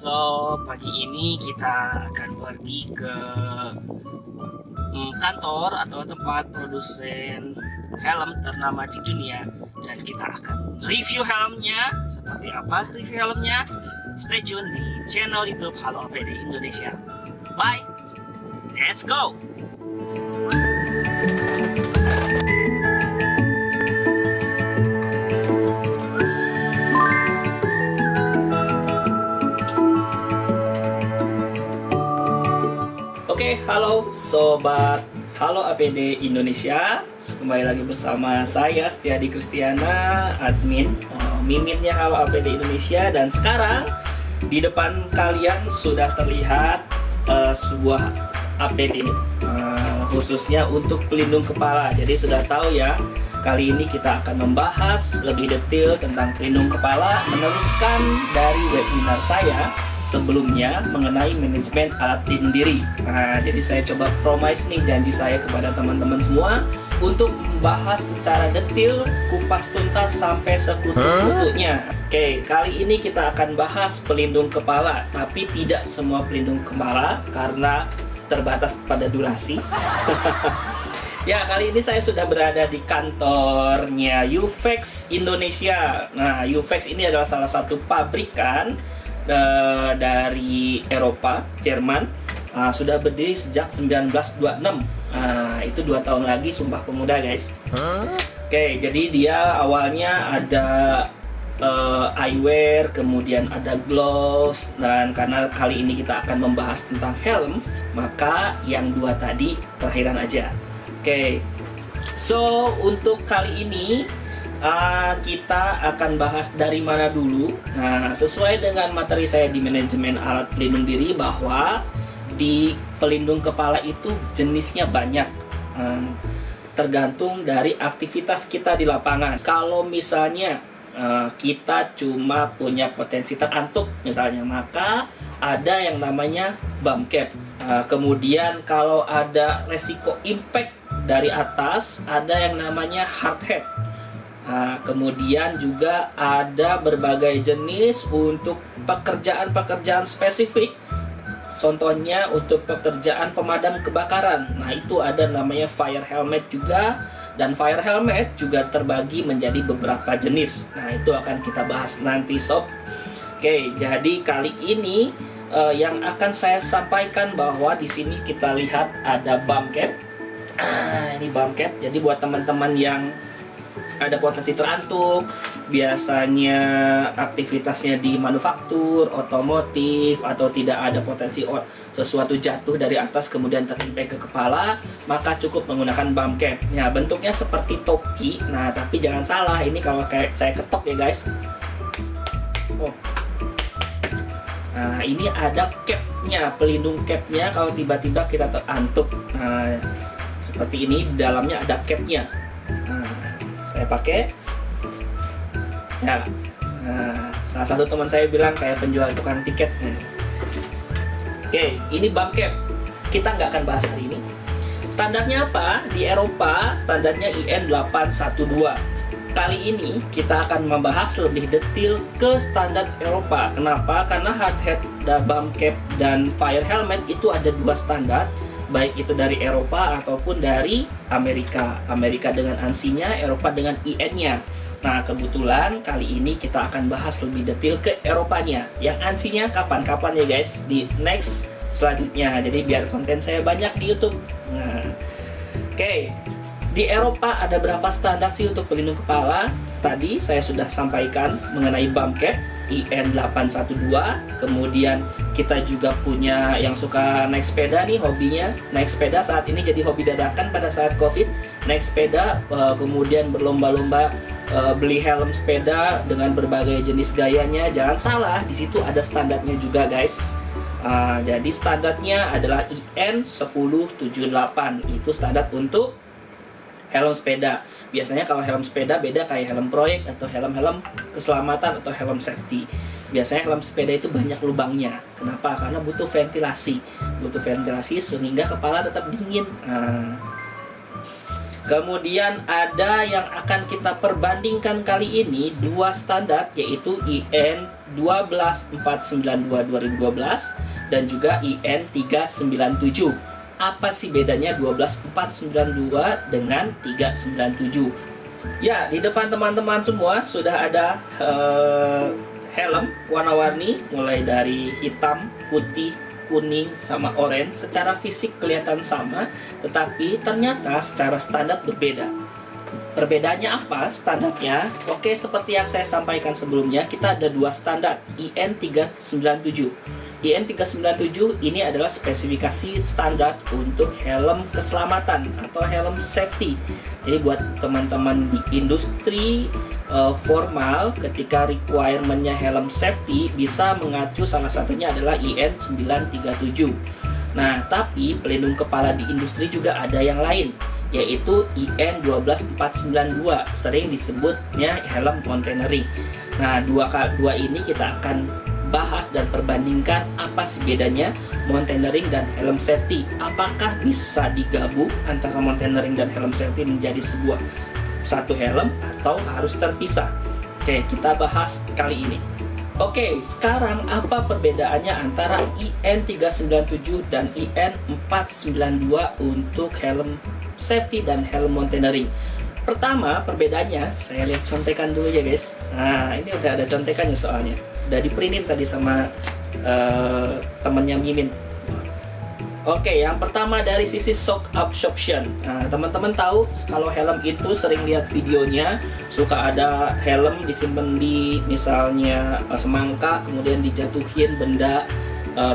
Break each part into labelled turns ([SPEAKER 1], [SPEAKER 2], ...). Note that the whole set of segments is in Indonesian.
[SPEAKER 1] So, pagi ini kita akan pergi ke kantor atau tempat produsen helm ternama di dunia, dan kita akan review helmnya. Seperti apa review helmnya? Stay tune di channel YouTube Halo APD Indonesia. Bye, let's go. Oke, halo sobat Halo APD Indonesia. Kembali lagi bersama saya Setiadi Kristiana, admin miminnya Halo APD Indonesia. Dan sekarang di depan kalian sudah terlihat sebuah APD khususnya untuk pelindung kepala. Jadi sudah tahu ya, kali ini kita akan membahas lebih detail tentang pelindung kepala, meneruskan dari webinar saya sebelumnya mengenai manajemen alat pelindung diri. Nah, jadi saya coba promise nih janji saya kepada teman-teman semua untuk membahas secara detail, kupas tuntas sampai sekutu-kutunya. Oke, kali ini kita akan bahas pelindung kepala, tapi tidak semua pelindung kepala karena terbatas pada durasi. Ya, kali ini saya sudah berada di kantornya Uvex Indonesia. Nah, Uvex ini adalah salah satu pabrikan dari Eropa, Jerman. Sudah berdiri sejak 1926. Itu 2 tahun lagi Sumpah Pemuda, guys. Oke, jadi dia awalnya ada eyewear, kemudian ada gloves, dan karena kali ini kita akan membahas tentang helm, maka yang 2 tadi terakhiran aja. Oke, so untuk kali ini kita akan bahas dari mana dulu. Nah, sesuai dengan materi saya di manajemen alat pelindung diri, bahwa di pelindung kepala itu jenisnya banyak, tergantung dari aktivitas kita di lapangan. Kalau misalnya kita cuma punya potensi terantuk misalnya, maka ada yang namanya bump cap. Kemudian kalau ada resiko impact dari atas, ada yang namanya hard head. Kemudian juga ada berbagai jenis untuk pekerjaan-pekerjaan spesifik. Contohnya untuk pekerjaan pemadam kebakaran. Nah, itu ada namanya fire helmet juga. Dan fire helmet juga terbagi menjadi beberapa jenis. Nah, itu akan kita bahas nanti sob. Oke, jadi kali ini yang akan saya sampaikan bahwa di sini kita lihat ada bump cap. Ini bump cap. Jadi buat teman-teman yang ada potensi terantuk, biasanya aktivitasnya di manufaktur, otomotif, atau tidak ada potensi sesuatu jatuh dari atas kemudian terimpact ke kepala, maka cukup menggunakan bump cap. Ya, bentuknya seperti topi. Nah, tapi jangan salah, ini kalau kayak saya ketok ya guys. Nah, ini ada capnya, pelindung capnya kalau tiba-tiba kita terantuk. Nah, seperti ini, di dalamnya ada capnya. Nah, saya pakai ya. Salah satu teman saya bilang kayak penjual tukang tiket. Oke, ini bump cap. Kita nggak akan bahas hari ini. Standarnya apa? Di Eropa standarnya IN 812. Kali ini kita akan membahas lebih detail ke standar Eropa. Kenapa? Karena hard head, bump cap, dan fire helmet itu ada 2 standar, baik itu dari Eropa ataupun dari Amerika. Amerika dengan ANSI-nya, Eropa dengan IN-nya. Nah, kebetulan kali ini kita akan bahas lebih detail ke Eropanya. Yang ANSI-nya kapan-kapan ya guys, di next selanjutnya. Jadi biar konten saya banyak di YouTube. Nah, oke. Di Eropa ada berapa standar sih untuk pelindung kepala? Tadi saya sudah sampaikan mengenai bump cap IN 812. Kemudian kita juga punya yang suka naik sepeda nih, hobinya naik sepeda saat ini jadi hobi dadakan pada saat COVID. Naik sepeda, kemudian berlomba-lomba beli helm sepeda dengan berbagai jenis gayanya. Jangan salah, di situ ada standarnya juga guys. Jadi standarnya adalah IN 1078. Itu standar untuk helm sepeda. Biasanya kalau helm sepeda beda kayak helm proyek atau helm-helm keselamatan atau helm safety. Biasanya helm sepeda itu banyak lubangnya. Kenapa? Karena butuh ventilasi. Butuh ventilasi sehingga kepala tetap dingin. Kemudian ada yang akan kita perbandingkan kali ini dua standar, yaitu IN 12492 2012 dan juga IN 397. Apa sih bedanya 12492 dengan 397? Ya, di depan teman-teman semua sudah ada helm warna-warni, mulai dari hitam, putih, kuning, sama oranye. Secara fisik kelihatan sama, tetapi ternyata secara standar berbeda. Perbedaannya apa standarnya? Oke, seperti yang saya sampaikan sebelumnya, kita ada dua standar, IN 397. IN 397 ini adalah spesifikasi standar untuk helm keselamatan atau helm safety. Jadi buat teman-teman di industri formal, ketika requirement-nya helm safety bisa mengacu, salah satunya adalah IN 937. Nah, tapi pelindung kepala di industri juga ada yang lain, yaitu IN 12492, sering disebutnya helm mountaineering. Nah, dua ini kita akan bahas dan perbandingkan apa sih bedanya mountaineering dan helm safety. Apakah bisa digabung antara mountaineering dan helm safety menjadi sebuah satu helm atau harus terpisah? Oke, kita bahas kali ini. Oke, sekarang apa perbedaannya antara IN 397 dan IN 492 untuk helm safety dan helm mountaineering? Pertama, perbedaannya, saya lihat contekan dulu ya guys. Nah, ini udah ada contekannya soalnya. Udah diprintin tadi sama temennya Mimin. Oke, yang pertama dari sisi shock absorption. Nah, teman-teman tahu kalau helm itu sering lihat videonya, suka ada helm disimpan di misalnya semangka, kemudian dijatuhin benda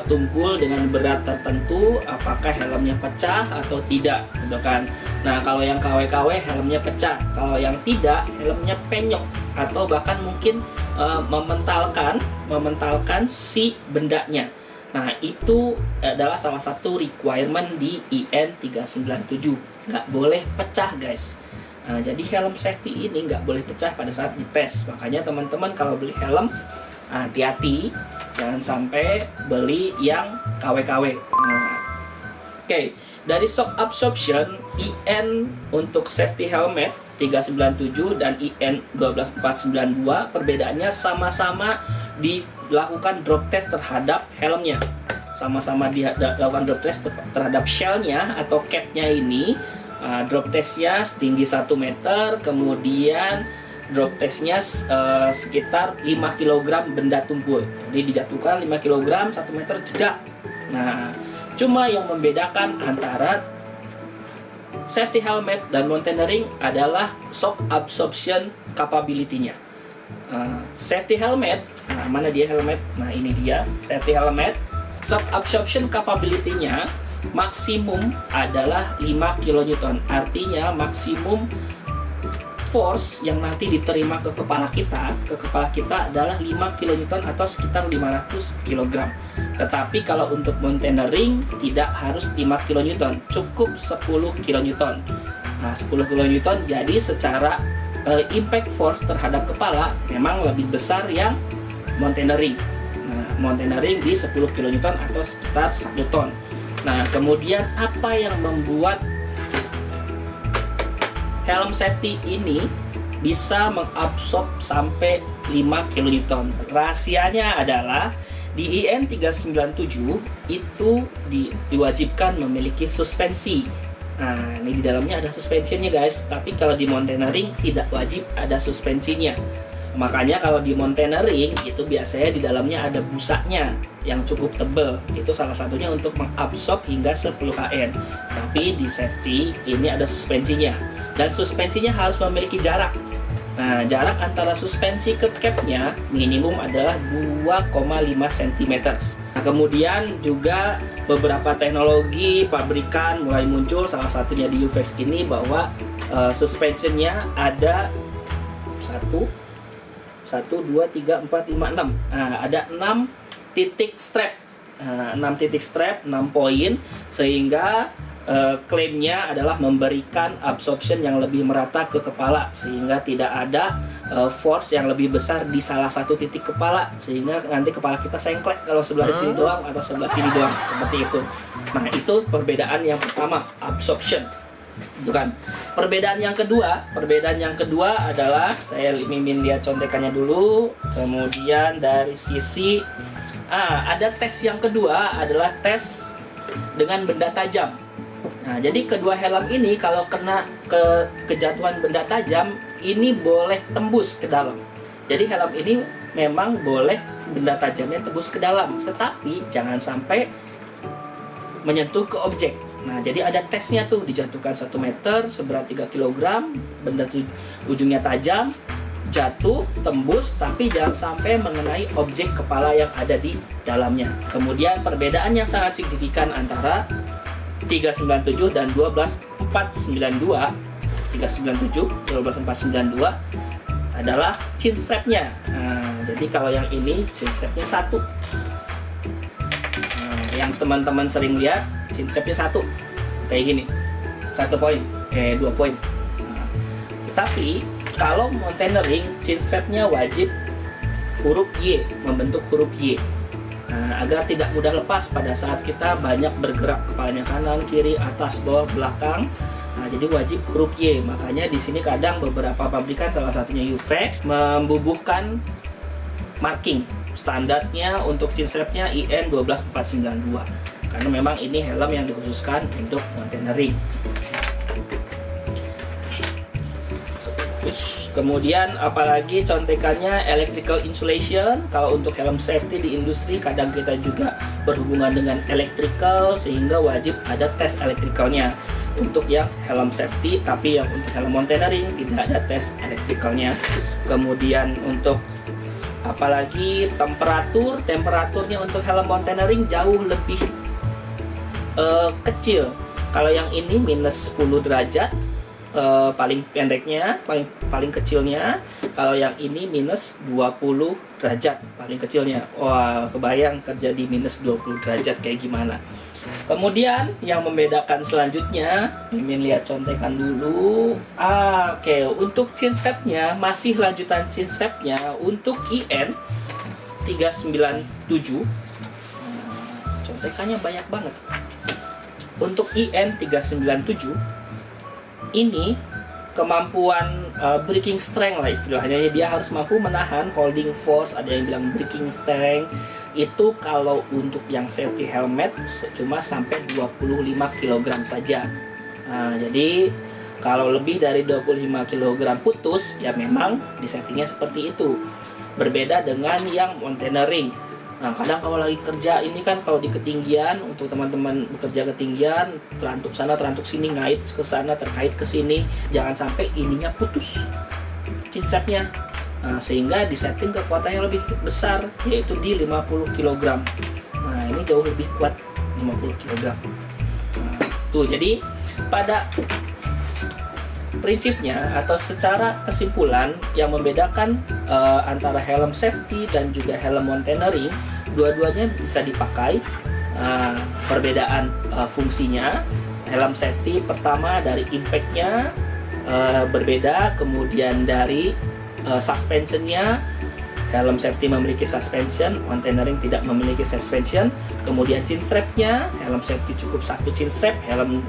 [SPEAKER 1] tumpul dengan berat tertentu, apakah helmnya pecah atau tidak, gitu kan? Nah, kalau yang KW-KW helmnya pecah, kalau yang tidak helmnya penyok atau bahkan mungkin mementalkan si bendanya. Nah, itu adalah salah satu requirement di IN 397. Nggak boleh pecah, guys. Nah, jadi helm safety ini nggak boleh pecah pada saat dites. Makanya teman-teman kalau beli helm, hati-hati, jangan sampai beli yang KW-KW. Nah, oke, dari shock absorption, IN untuk safety helmet 397 dan IN 12492 perbedaannya sama-sama dilakukan drop test terhadap helmnya. Sama-sama dilakukan drop test terhadap shellnya atau capnya ini. Drop testnya setinggi 1 meter, kemudian drop testnya sekitar 5 kg benda tumpul. Jadi dijatuhkan 5 kg 1 meter jeda. Nah, cuma yang membedakan antara safety helmet dan mountaineering adalah shock absorption capability-nya. Safety helmet, nah mana dia helmet? Nah ini dia safety helmet. Shock absorption capability-nya maksimum adalah 5 kN. Artinya maksimum force yang nanti diterima ke kepala kita adalah 5 kN atau sekitar 500 kg. Tetapi kalau untuk mountaineering tidak harus 5 kN, cukup 10 kN. Nah, 10 kN jadi secara impact force terhadap kepala memang lebih besar yang mountaineering. Nah, mountaineering di 10 kN atau sekitar 1 ton. Nah, kemudian apa yang membuat helm safety ini bisa mengabsorb sampai 5 kN? Rahasianya adalah di IN 397 itu diwajibkan memiliki suspensi. Nah, ini di dalamnya ada suspensinya guys, tapi kalau di mountaineering tidak wajib ada suspensinya. Makanya kalau di mountaineering itu biasanya di dalamnya ada busanya yang cukup tebal. Itu salah satunya untuk mengabsorb hingga 10 kN. Tapi di safety ini ada suspensinya. Dan suspensinya harus memiliki jarak. Nah, jarak antara suspensi ke capnya minimum adalah 2,5 cm. Nah, kemudian juga beberapa teknologi pabrikan mulai muncul, salah satunya di UVEX ini, bahwa suspensinya ada 1, 2, 3, 4, 5, 6. Nah, ada 6 titik strap. 6 titik strap, 6 poin, sehingga klaimnya adalah memberikan absorption yang lebih merata ke kepala, sehingga tidak ada force yang lebih besar di salah satu titik kepala, sehingga nanti kepala kita sengklek kalau sebelah sini doang atau sebelah sini doang, seperti itu. Nah, itu perbedaan yang pertama, absorption. Itu kan. Perbedaan yang kedua adalah saya mimin lihat contekannya dulu. Kemudian dari sisi ada tes yang kedua adalah tes dengan benda tajam. Nah, jadi kedua helm ini kalau kena kejatuhan benda tajam, ini boleh tembus ke dalam. Jadi helm ini memang boleh benda tajamnya tembus ke dalam, tetapi jangan sampai menyentuh ke objek. Nah, jadi ada tesnya tuh, dijatuhkan 1 meter seberat 3 kg, benda ujungnya tajam, jatuh, tembus, tapi jangan sampai mengenai objek kepala yang ada di dalamnya. Kemudian perbedaan yang sangat signifikan antara 397 dan 12492, 397, 12492 adalah chin strapnya. Nah, jadi kalau yang ini chin strapnya 1. Yang teman-teman sering lihat chin strapnya 1 kayak gini, 1 poin, 2 poin. Nah, tetapi kalau mountaineering, chin strapnya wajib huruf Y, membentuk huruf Y. Nah, agar tidak mudah lepas pada saat kita banyak bergerak, kepalanya kanan, kiri, atas, bawah, belakang. Nah, jadi wajib huruf Y. Makanya di sini kadang beberapa pabrikan, salah satunya Uvex, membubuhkan marking standarnya untuk chin strapnya IN 12492. Karena memang ini helm yang dikhususkan untuk mountaineering. Terus kemudian apalagi contekannya electrical insulation. Kalau untuk helm safety di industri kadang kita juga berhubungan dengan electrical, sehingga wajib ada tes electricalnya untuk yang helm safety. Tapi yang untuk helm mountaineering tidak ada tes electricalnya. Kemudian untuk apalagi temperaturnya untuk helm mountaineering jauh lebih kecil. Kalau yang ini minus 10 derajat paling pendeknya, paling kecilnya. Kalau yang ini minus 20 derajat paling kecilnya. Wah, kebayang kerja di minus 20 derajat kayak gimana. Kemudian yang membedakan selanjutnya, Mimin lihat contekan dulu. Oke. Untuk chin strapnya, masih lanjutan chin strapnya untuk IN 397. Contekannya banyak banget. Untuk IN 397 ini kemampuan braking strength lah istilahnya, dia harus mampu menahan holding force, ada yang bilang braking strength itu kalau untuk yang safety helmet cuma sampai 25 kg saja. Nah, jadi kalau lebih dari 25 kg putus ya memang disettingnya seperti itu. Berbeda dengan yang mountaineering. Nah, kadang kalau lagi kerja ini kan, kalau di ketinggian, untuk teman-teman bekerja ketinggian, terantuk sana, terantuk sini, ngait ke sana, terkait ke sini, jangan sampai ininya putus chin strapnya. Nah, sehingga disetting kekuatannya lebih besar, yaitu di 50 kg. Nah, ini jauh lebih kuat 50 kg. Nah, tuh, jadi pada prinsipnya atau secara kesimpulan yang membedakan antara helm safety dan juga helm mountaineering, dua-duanya bisa dipakai. Perbedaan fungsinya, helm safety pertama dari impact-nya berbeda, kemudian dari suspensionnya, helm safety memiliki suspension, mountaineering tidak memiliki suspension. Kemudian chin strapnya, helm safety cukup 1 chin strap, helm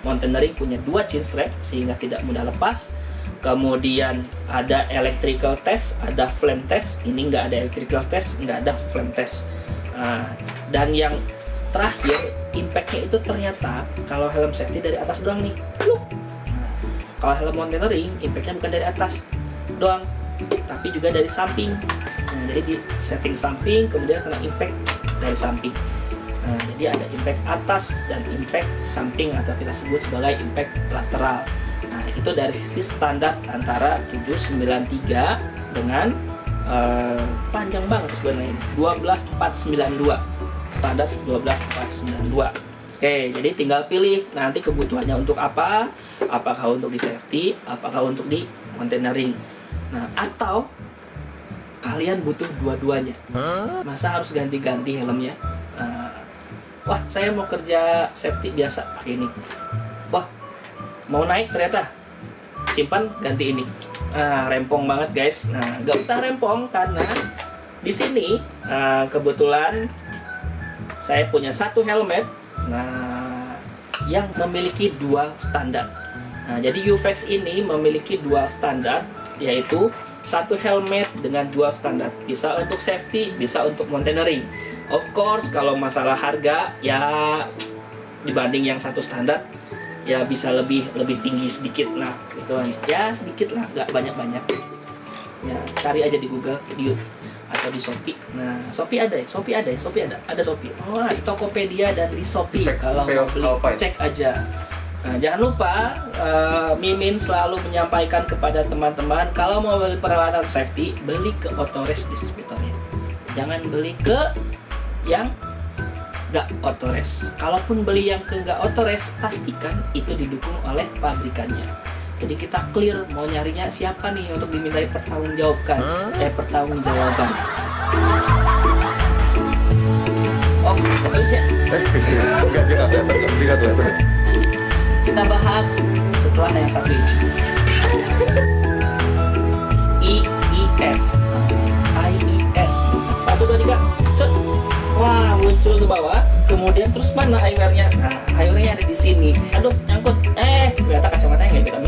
[SPEAKER 1] mountaineering punya 2 chin strap sehingga tidak mudah lepas. Kemudian ada electrical test, ada flame test. Ini nggak ada electrical test, nggak ada flame test. Dan yang terakhir, impact-nya itu ternyata kalau helm safety dari atas doang nih. Kalau helm mountaineering, impact-nya bukan dari atas doang, tapi juga dari samping. Nah, jadi di setting samping, kemudian kena impact dari samping. Nah, jadi ada impact atas dan impact samping atau kita sebut sebagai impact lateral. Nah, itu dari sisi standar antara 793 dengan panjang banget sebenarnya ini, 12492. Standar 12492. Oke, jadi tinggal pilih nanti kebutuhannya untuk apa. Apakah untuk di safety, apakah untuk di mountaineering. Nah, atau kalian butuh dua-duanya. Masa harus ganti-ganti helmnya? Wah, saya mau kerja safety biasa pakai ini. Wah, mau naik ternyata simpan ganti ini. Rempong banget guys. Nah, nggak usah rempong karena di sini kebetulan saya punya satu helmet. Nah, yang memiliki dual standar. Nah, jadi UVEX ini memiliki dual standar, yaitu satu helmet dengan dual standar, bisa untuk safety, bisa untuk mountaineering. Of course, kalau masalah harga ya dibanding yang satu standar ya bisa lebih tinggi sedikit lah, gitu kan. Ya sedikit lah, nggak banyak-banyak. Ya cari aja di Google, di YouTube atau di Shopee. Nah, Shopee ada. Ada Shopee. Oh, di Tokopedia dan di Shopee. Kalau mau beli, cek aja. Nah, jangan lupa Mimin selalu menyampaikan kepada teman-teman kalau mau beli peralatan safety, beli ke Autores distributornya. Jangan beli ke yang gak Autores. Kalaupun beli yang ke gak Autores, pastikan itu didukung oleh pabrikannya. Jadi kita clear mau nyarinya siapa nih untuk dimintai pertanggungjawaban. Oh, aja.
[SPEAKER 2] Enggak.
[SPEAKER 1] Kita bahas setelah yang satu ini. IIS. 1, 2, 3. Set. Wah, muncul ke bawah. Kemudian terus mana eyewear-nya? Nah, eyewear-nya ada di sini. Aduh, nyangkut. Ternyata kacamatanya nggak kita